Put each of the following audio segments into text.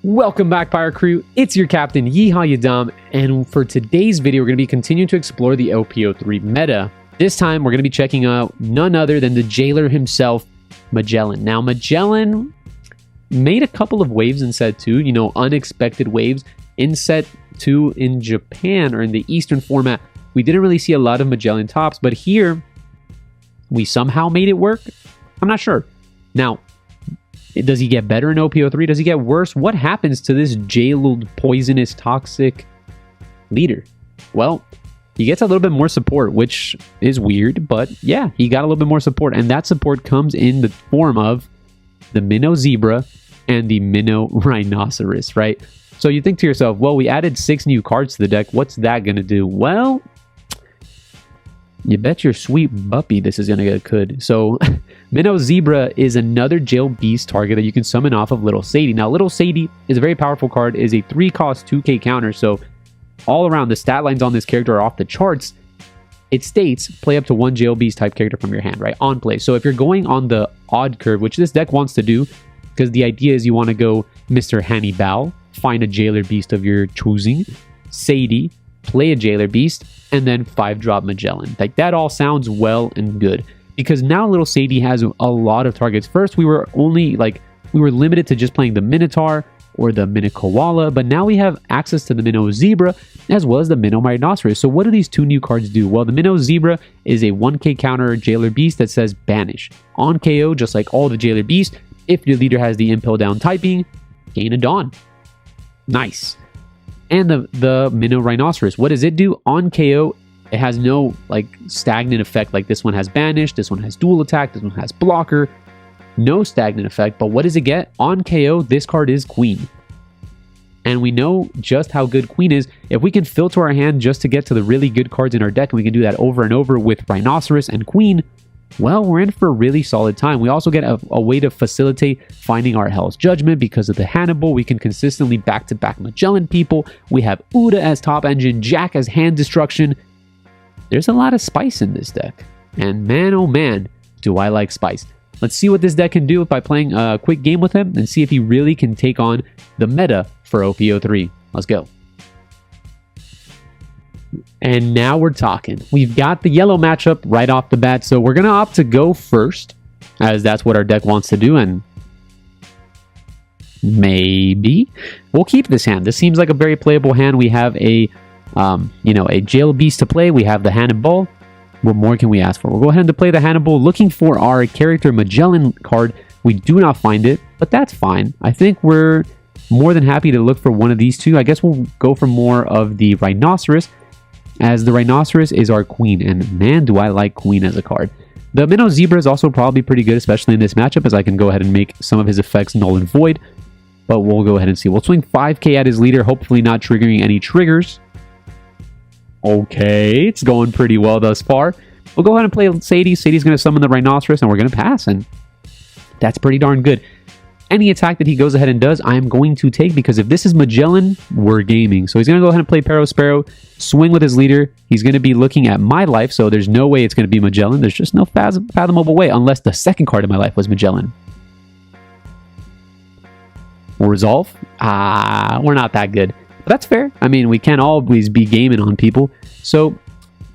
Welcome back, Pirate Crew. It's your captain, Yeehaw Yadam, and for today's video, we're going to be continuing to explore the OP-03 meta. This time, we're going to be checking out none other than the jailer himself, Magellan. Now, Magellan made a couple of waves in set 2, you know, unexpected waves. In set 2 in Japan, or in the Eastern format, we didn't really see a lot of Magellan tops, but here, we somehow made it work. I'm not sure. Now, does he get better in OP-03? Does he get worse? What happens to this jailed, poisonous, toxic leader? Well, he gets a little bit more support, which is weird, but yeah, he got a little bit more support, and that support comes in the form of the Minnow Zebra and the Minnow Rhinoceros, right? So you think to yourself, well, we added 6 new cards to the deck. What's that going to do? Well, you bet your sweet buppy this is going to get good. So Minnow Zebra is another jail beast target that you can summon off of Little Sadie. Now, Little Sadie is a very powerful card. It is a 3-cost 2k counter. So all around, the stat lines on this character are off the charts. It states play up to 1 jail beast type character from your hand, right? On play. So if you're going on the odd curve, which this deck wants to do, because the idea is you want to go Mr. Hannibal, find a jailer beast of your choosing, Sadie, play a jailer beast, and then 5-drop Magellan. Like, that all sounds well and good, because now Little Sadie has a lot of targets. First, we were limited to just playing the Minotaur or the Minnow Koala, but now we have access to the Minnow Zebra as well as the Minnow Rhinoceros. So what do these 2 new cards do? Well, the Minnow Zebra is a 1k counter jailer beast that says banish. On KO, just like all the jailer beasts, if your leader has the Impel Down typing, gain a Dawn. Nice. And the Minnow Rhinoceros, what does it do? On KO, it has no like stagnant effect like this one has banish, this one has dual attack, this one has blocker. No stagnant effect, but what does it get? On KO, this card is Queen. And we know just how good Queen is. If we can filter our hand just to get to the really good cards in our deck, and we can do that over and over with Rhinoceros and Queen, well, we're in for a really solid time. We also get a way to facilitate finding our Hell's Judgment because of the Hannibal. We can consistently back-to-back Magellan people. We have Uda as top engine, Jack as hand destruction. There's a lot of spice in this deck. And man, oh man, do I like spice. Let's see what this deck can do by playing a quick game with him and see if he really can take on the meta for OP-03. Let's go. And now we're talking. We've got the yellow matchup right off the bat, so we're going to opt to go first, as that's what our deck wants to do, and maybe we'll keep this hand. This seems like a very playable hand. We have a jail beast to play. We have the Hannibal. What more can we ask for? We'll go ahead and play the Hannibal, looking for our character Magellan card. We do not find it, but that's fine. I think we're more than happy to look for one of these 2. I guess we'll go for more of the Rhinoceros, as the Rhinoceros is our Queen, and man, do I like Queen as a card. The Minnow Zebra is also probably pretty good, especially in this matchup, as I can go ahead and make some of his effects null and void, but we'll go ahead and see. We'll swing 5k at his leader, hopefully not triggering any triggers. Okay, it's going pretty well thus far. We'll go ahead and play Sadie. Sadie's going to summon the Rhinoceros, and we're going to pass, and that's pretty darn good. Any attack that he goes ahead and does, I am going to take, because if this is Magellan, we're gaming. So he's going to go ahead and play Sparrow, swing with his leader. He's going to be looking at my life, so there's no way it's going to be Magellan. There's just no fathomable way, unless the second card in my life was Magellan. We'll resolve. We're not that good. But that's fair. I mean, we can't always be gaming on people. So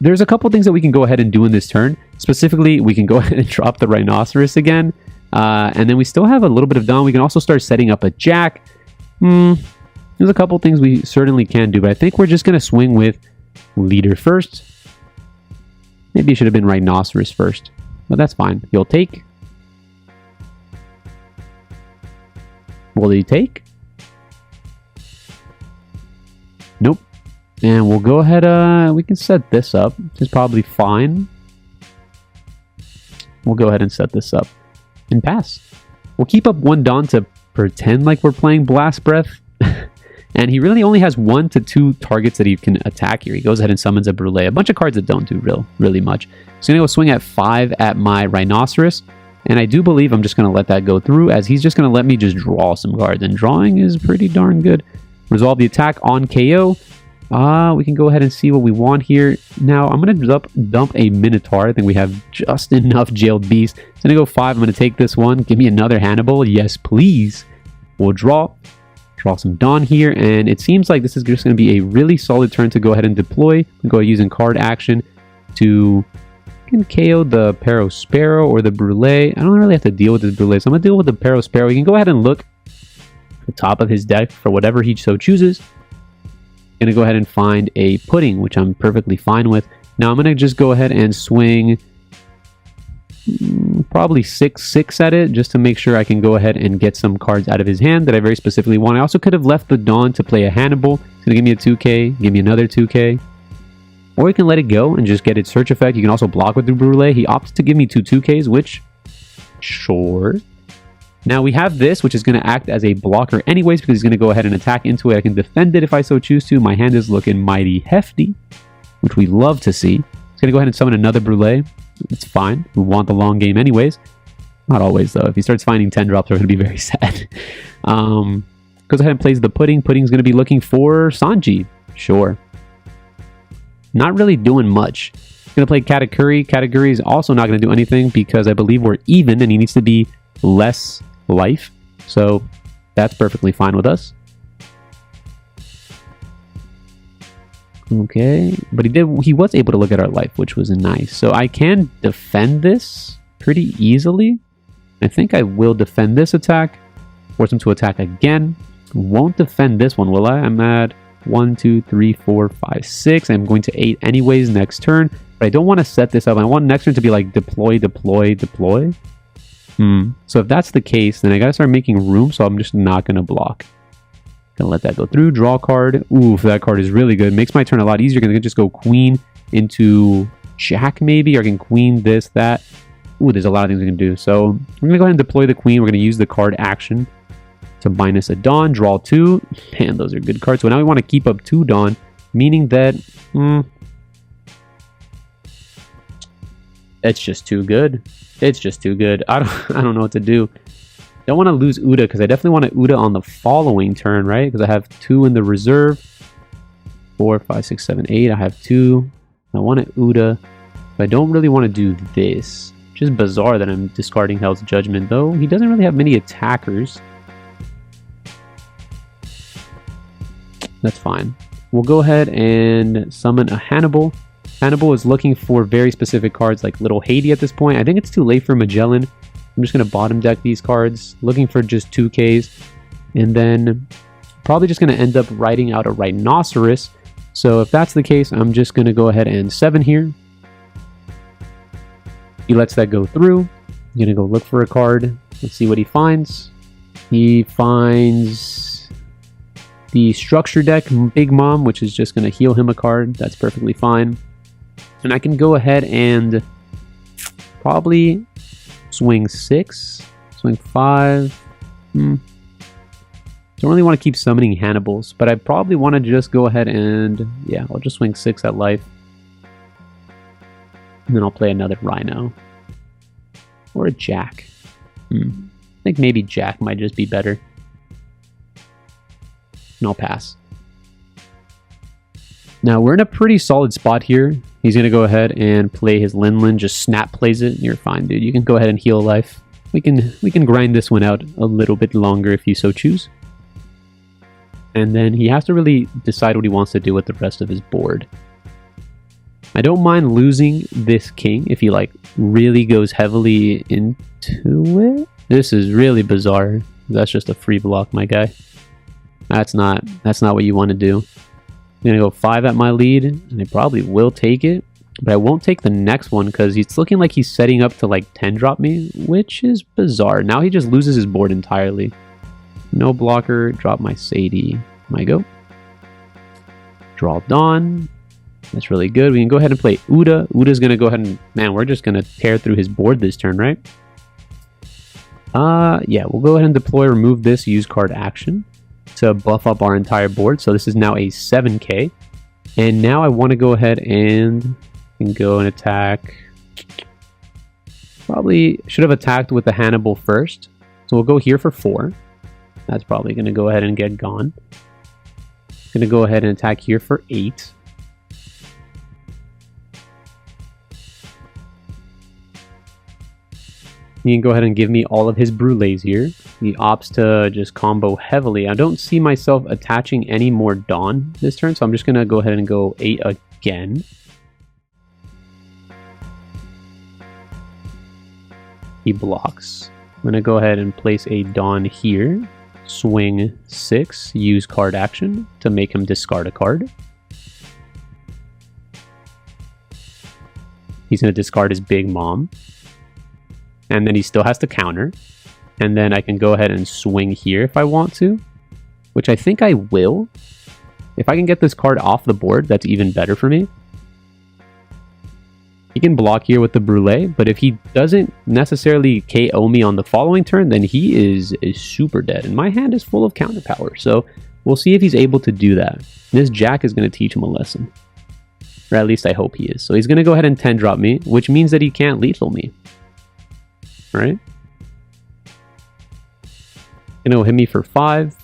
there's a couple things that we can go ahead and do in this turn. Specifically, we can go ahead and drop the Rhinoceros again. And then we still have a little bit of Dawn. We can also start setting up a Jack. There's a couple things we certainly can do, but I think we're just going to swing with leader first. Maybe it should have been Rhinoceros first, but that's fine. He'll take. Will he take? Nope. And we'll go ahead, we can set this up, which is probably fine. We'll go ahead and set this up and pass. We'll keep up 1 Dawn to pretend like we're playing Blast Breath. And he really only has 1 to 2 targets that he can attack here. He goes ahead and summons a Brûlée. A bunch of cards that don't do really much. So I'm going to go swing at 5 at my Rhinoceros. And I do believe I'm just going to let that go through, as he's just going to let me just draw some cards. And drawing is pretty darn good. Resolve the attack on KO. We can go ahead and see what we want here. Now, I'm going to dump a Minotaur. I think we have just enough jailed beasts. So I'm going to go 5. I'm going to take this one. Give me another Hannibal. Yes, please. We'll draw. Draw some Dawn here, and it seems like this is just going to be a really solid turn to go ahead and deploy. Go using card action to KO the Sparrow or the Brûlée. I don't really have to deal with this Brûlée, so I'm going to deal with the Sparrow. You can go ahead and look at the top of his deck for whatever he so chooses. I'm going to go ahead and find a Pudding, which I'm perfectly fine with. Now I'm going to just go ahead and swing probably 6/6 at it, just to make sure I can go ahead and get some cards out of his hand that I very specifically want. I also could have left the Dawn to play a Hannibal. It's going to give me a 2k, give me another 2k. Or you can let it go and just get its search effect. You can also block with the Brûlée. He opts to give me 2 2ks, which, sure. Now we have this, which is going to act as a blocker anyways, because he's going to go ahead and attack into it. I can defend it if I so choose to. My hand is looking mighty hefty, which we love to see. He's going to go ahead and summon another Brûlée. It's fine. We want the long game anyways. Not always, though. If he starts finding 10 drops, we're going to be very sad. Goes ahead and plays the Pudding. Pudding's going to be looking for Sanji. Sure. Not really doing much. Going to play Katakuri. Katakuri is also not going to do anything because I believe we're even and he needs to be less life. So that's perfectly fine with us. Okay, but he was able to look at our life, which was nice. So I can defend this pretty easily. I think I will defend this attack. Force him to attack again. Won't defend this one, will I? I'm at 1, 2, 3, 4, 5, 6. I'm going to 8 anyways next turn. But I don't want to set this up. I want next turn to be like deploy, deploy, deploy. So if that's the case, then I gotta start making room. So I'm just not gonna block. Gonna let that go through. Draw card. Ooh, that card is really good. Makes my turn a lot easier. Gonna just go Queen into Jack maybe, or I can Queen this, that. Ooh, there's a lot of things we can do. So we're gonna go ahead and deploy the Queen. We're gonna use the card action to minus a Dawn. Draw 2. Man, those are good cards. So now we want to keep up 2 Dawn, meaning that it's just too good. It's just too good. I don't know what to do. Don't want to lose Uda because I definitely want to Uda on the following turn, right? Because I have 2 in the reserve. 4, 5, 6, 7, 8. I have 2. I want to Uda. But I don't really want to do this. Just bizarre that I'm discarding Hell's Judgment, though. He doesn't really have many attackers. That's fine. We'll go ahead and summon a Hannibal. Hannibal is looking for very specific cards like Little Haiti at this point. I think it's too late for Magellan. I'm just going to bottom deck these cards, looking for just 2Ks. And then probably just going to end up writing out a Rhinoceros. So if that's the case, I'm just going to go ahead and 7 here. He lets that go through. I'm going to go look for a card. Let's see what he finds. He finds the Structure deck, Big Mom, which is just going to heal him a card. That's perfectly fine. And I can go ahead and probably swing 6, swing 5. Don't really want to keep summoning Hannibals, but I probably want to just go ahead and, yeah, I'll just swing 6 at life. And then I'll play another Rhino. Or a Jack. I think maybe Jack might just be better. And I'll pass. Now, we're in a pretty solid spot here. He's going to go ahead and play his Linlin. Just snap plays it. You're fine, dude. You can go ahead and heal life. We can grind this one out a little bit longer if you so choose. And then he has to really decide what he wants to do with the rest of his board. I don't mind losing this king if he like really goes heavily into it. This is really bizarre. That's just a free block, my guy. That's not what you want to do. I'm going to go 5 at my lead, and I probably will take it. But I won't take the next one because it's looking like he's setting up to like 10 drop me, which is bizarre. Now he just loses his board entirely. No blocker, drop my Sadie. My go. Draw Dawn. That's really good. We can go ahead and play Uda. Uda's going to go ahead and, man, we're just going to tear through his board this turn, right? Yeah, we'll go ahead and deploy, remove this, use card action to buff up our entire board. So this is now a 7k. And now I want to go ahead and go and attack. Probably should have attacked with the Hannibal first. So we'll go here for 4. That's probably going to go ahead and get gone. Going to go ahead and attack here for 8. He can go ahead and give me all of his Brûlés here. He opts to just combo heavily. I don't see myself attaching any more Dawn this turn, so I'm just going to go ahead and go 8 again. He blocks. I'm going to go ahead and place a Dawn here. Swing 6, use card action to make him discard a card. He's going to discard his Big Mom. And then he still has to counter. And then I can go ahead and swing here if I want to, which I think I will. If I can get this card off the board, that's even better for me. He can block here with the Brûlé, but if he doesn't necessarily KO me on the following turn, then he is super dead. And my hand is full of counter power, so we'll see if he's able to do that. This Jack is going to teach him a lesson. Or at least I hope he is. So he's going to go ahead and 10-drop me, which means that he can't lethal me. Right? Gonna hit me for 5.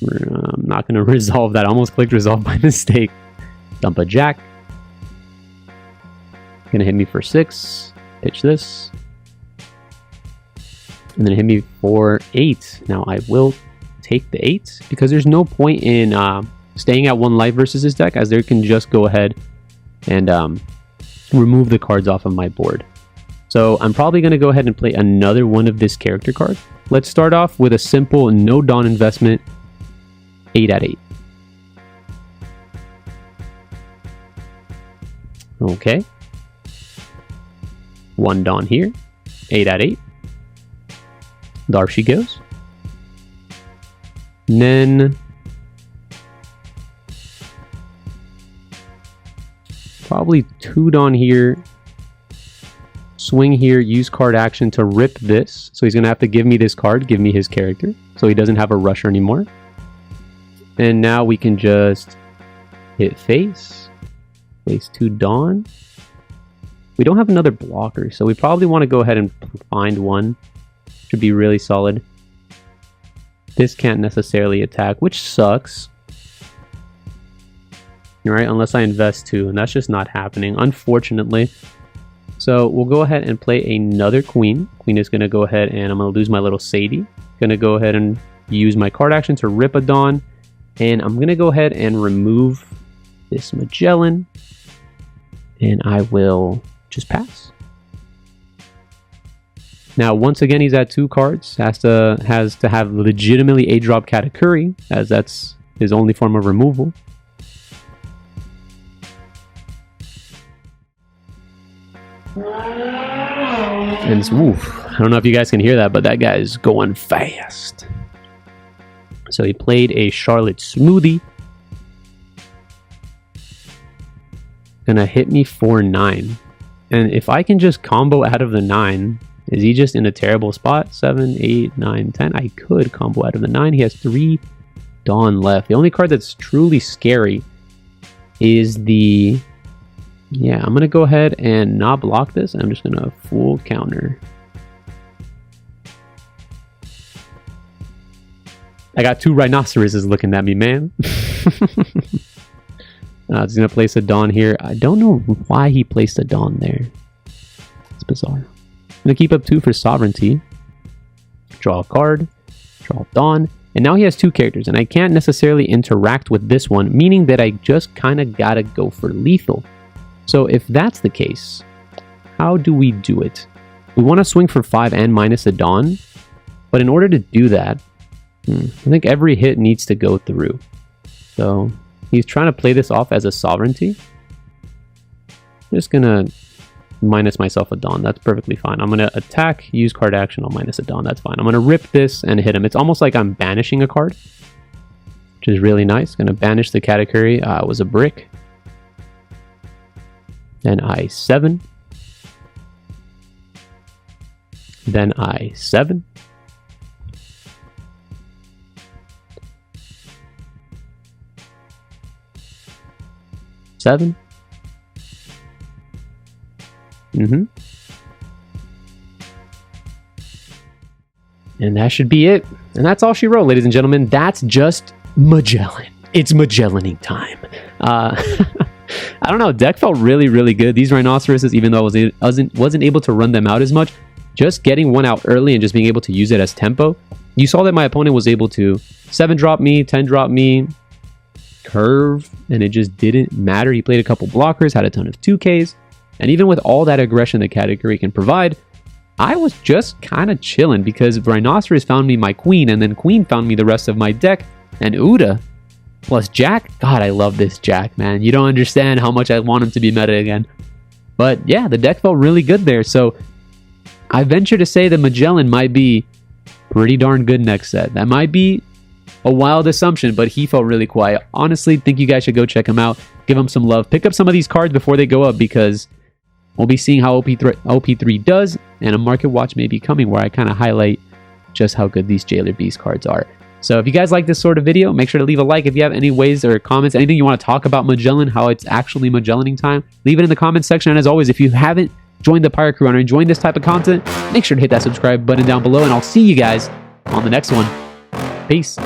I'm not gonna resolve that. I almost clicked resolve by mistake. Dump a Jack. Gonna hit me for 6. Pitch this. And then hit me for 8. Now I will take the 8 because there's no point in staying at 1 life versus this deck, as they can just go ahead and remove the cards off of my board. So I'm probably going to go ahead and play another one of this character card. Let's start off with a simple no Dawn investment, 8 at 8. Okay. 1 Dawn here, 8 at 8. There she goes. And then probably 2 Dawn here. Swing here, use card action to rip this. So he's going to have to give me this card, give me his character. So he doesn't have a rusher anymore. And now we can just hit face. Place 2 Dawn. We don't have another blocker, so we probably want to go ahead and find one. Should be really solid. This can't necessarily attack, which sucks. Alright, unless I invest 2, and that's just not happening, unfortunately. So we'll go ahead and play another Queen. Queen is going to go ahead and I'm going to lose my little Sadie. Going to go ahead and use my card action to rip a Dawn. And I'm going to go ahead and remove this Magellan. And I will just pass. Now, once again, he's at 2 cards. Has to have legitimately a drop Katakuri, as that's his only form of removal. And oof, I don't know if you guys can hear that, but that guy is going fast. So he played a Charlotte Smoothie. Gonna hit me for 9. And if I can just combo out of the 9, is he just in a terrible spot? 7, 8, 9, 10. I could combo out of the 9. He has 3 Dawn left. The only card that's truly scary is the... Yeah, I'm going to go ahead and not block this. I'm just going to full counter. I got 2 rhinoceroses looking at me, man. He's going to place a Dawn here. I don't know why he placed a Dawn there. It's bizarre. I'm going to keep up 2 for sovereignty. Draw a card. Draw a Dawn. And now he has 2 characters, and I can't necessarily interact with this one, meaning that I just kind of got to go for lethal. So if that's the case, how do we do it? We want to swing for 5 and minus a Dawn, but in order to do that, I think every hit needs to go through. So he's trying to play this off as a sovereignty. I'm just going to minus myself a Dawn. That's perfectly fine. I'm going to attack, use card action, I'll minus a Dawn. That's fine. I'm going to rip this and hit him. It's almost like I'm banishing a card, which is really nice. Going to banish the Katakuri. It was a brick. Then I7. Then I7. Seven. And that should be it. And that's all she wrote, ladies and gentlemen. That's just Magellan. It's Magellaning time. I don't know. Deck felt really, really good. These rhinoceroses, even though I wasn't able to run them out as much, just getting one out early and just being able to use it as tempo, you saw that my opponent was able to 7-drop me, 10-drop me, curve, and it just didn't matter. He played a couple blockers, had a ton of 2Ks, and even with all that aggression the category can provide, I was just kind of chilling because Rhinoceros found me my queen, and then queen found me the rest of my deck, and Uda plus Jack. God, I love this Jack, man. You don't understand how much I want him to be meta again. But yeah, the deck felt really good there, so I venture to say that Magellan might be pretty darn good next set. That might be a wild assumption, but he felt really quiet. Honestly, think you guys should go check him out, give him some love, pick up some of these cards before they go up, because we'll be seeing how OP-03 does, and a market watch may be coming where I kind of highlight just how good these Jailer Beast cards are. So if you guys like this sort of video, make sure to leave a like. If you have any ways or comments, anything you want to talk about Magellan, how it's actually Magellaning time, leave it in the comments section. And as always, if you haven't joined the Pirate Crew and are enjoying this type of content, make sure to hit that subscribe button down below, and I'll see you guys on the next one. Peace.